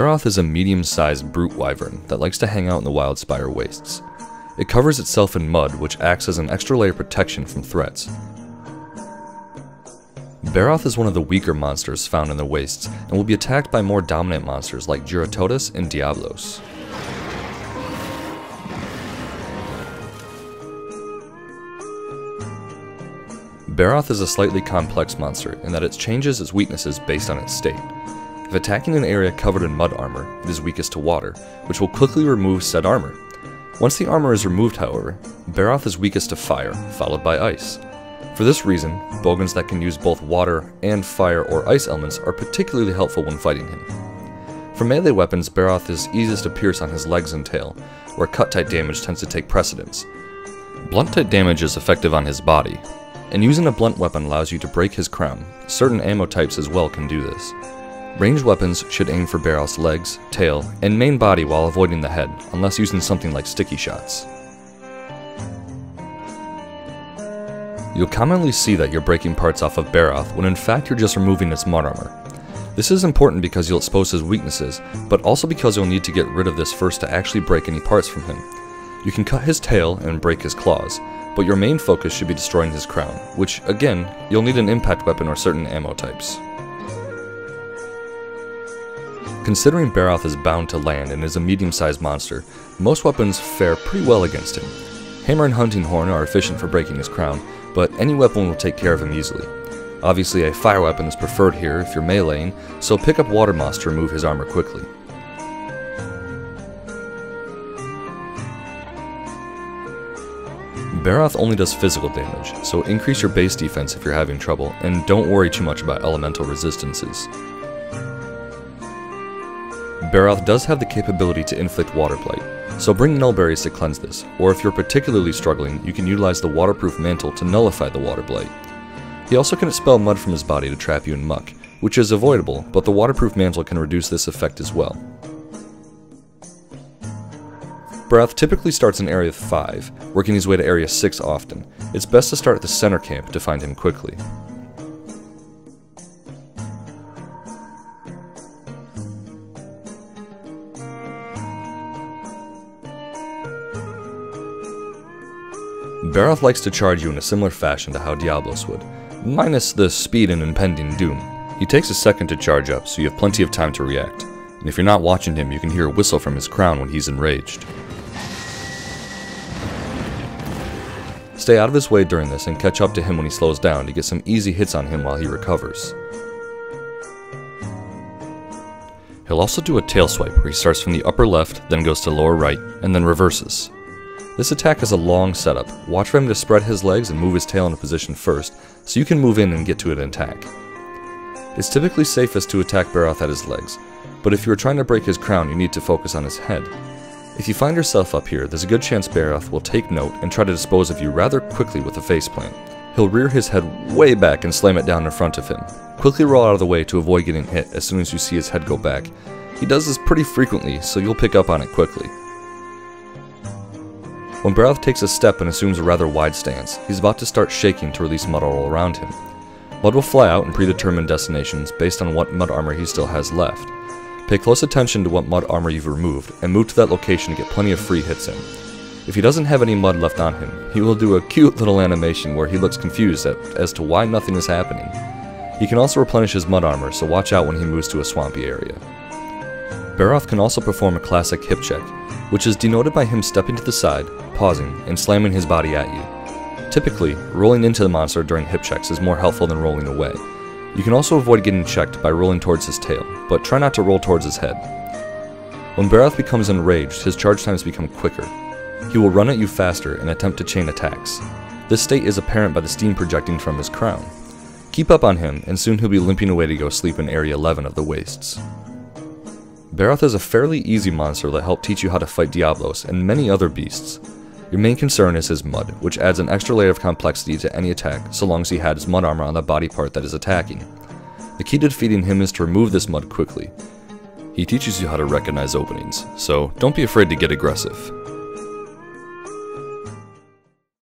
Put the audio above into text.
Barroth is a medium-sized brute wyvern that likes to hang out in the wildspire wastes. It covers itself in mud, which acts as an extra layer of protection from threats. Barroth is one of the weaker monsters found in the wastes, and will be attacked by more dominant monsters like Giratotus and Diablos. Barroth is a slightly complex monster in that it changes its weaknesses based on its state. If attacking an area covered in mud armor, it is weakest to water, which will quickly remove said armor. Once the armor is removed, however, Barroth is weakest to fire, followed by ice. For this reason, bogans that can use both water and fire or ice elements are particularly helpful when fighting him. For melee weapons, Barroth is easiest to pierce on his legs and tail, where cut-type damage tends to take precedence. Blunt-type damage is effective on his body, and using a blunt weapon allows you to break his crown. Certain ammo types as well can do this. Ranged weapons should aim for Barroth's legs, tail, and main body while avoiding the head, unless using something like sticky shots. You'll commonly see that you're breaking parts off of Barroth when in fact you're just removing its mud armor. This is important because you'll expose his weaknesses, but also because you'll need to get rid of this first to actually break any parts from him. You can cut his tail and break his claws, but your main focus should be destroying his crown, which, again, you'll need an impact weapon or certain ammo types. Considering Barroth is bound to land and is a medium-sized monster, most weapons fare pretty well against him. Hammer and hunting horn are efficient for breaking his crown, but any weapon will take care of him easily. Obviously, a fire weapon is preferred here if you're meleeing, so pick up water moss to remove his armor quickly. Barroth only does physical damage, so increase your base defense if you're having trouble, and don't worry too much about elemental resistances. Barroth does have the capability to inflict water blight, so bring nullberries to cleanse this, or if you're particularly struggling, you can utilize the waterproof mantle to nullify the water blight. He also can expel mud from his body to trap you in muck, which is avoidable, but the waterproof mantle can reduce this effect as well. Barroth typically starts in Area 5, working his way to Area 6 often. It's best to start at the center camp to find him quickly. Barroth likes to charge you in a similar fashion to how Diablos would, minus the speed and impending doom. He takes a second to charge up, so you have plenty of time to react, and if you're not watching him, you can hear a whistle from his crown when he's enraged. Stay out of his way during this and catch up to him when he slows down to get some easy hits on him while he recovers. He'll also do a tail swipe where he starts from the upper left, then goes to lower right, and then reverses. This attack is a long setup. Watch for him to spread his legs and move his tail into position first, so you can move in and get to an attack. It's typically safest to attack Barroth at his legs, but if you are trying to break his crown, you need to focus on his head. If you find yourself up here, there's a good chance Barroth will take note and try to dispose of you rather quickly with a faceplant. He'll rear his head way back and slam it down in front of him. Quickly roll out of the way to avoid getting hit as soon as you see his head go back. He does this pretty frequently, so you'll pick up on it quickly. When Barroth takes a step and assumes a rather wide stance, he's about to start shaking to release mud all around him. Mud will fly out in predetermined destinations based on what mud armor he still has left. Pay close attention to what mud armor you've removed, and move to that location to get plenty of free hits in. If he doesn't have any mud left on him, he will do a cute little animation where he looks confused as to why nothing is happening. He can also replenish his mud armor, so watch out when he moves to a swampy area. Barroth can also perform a classic hip check, which is denoted by him stepping to the side, pausing, and slamming his body at you. Typically, rolling into the monster during hip checks is more helpful than rolling away. You can also avoid getting checked by rolling towards his tail, but try not to roll towards his head. When Barroth becomes enraged, his charge times become quicker. He will run at you faster and attempt to chain attacks. This state is apparent by the steam projecting from his crown. Keep up on him, and soon he'll be limping away to go sleep in Area 11 of the Wastes. Barroth is a fairly easy monster that helped teach you how to fight Diablos and many other beasts. Your main concern is his mud, which adds an extra layer of complexity to any attack so long as he had his mud armor on the body part that is attacking. The key to defeating him is to remove this mud quickly. He teaches you how to recognize openings, so don't be afraid to get aggressive.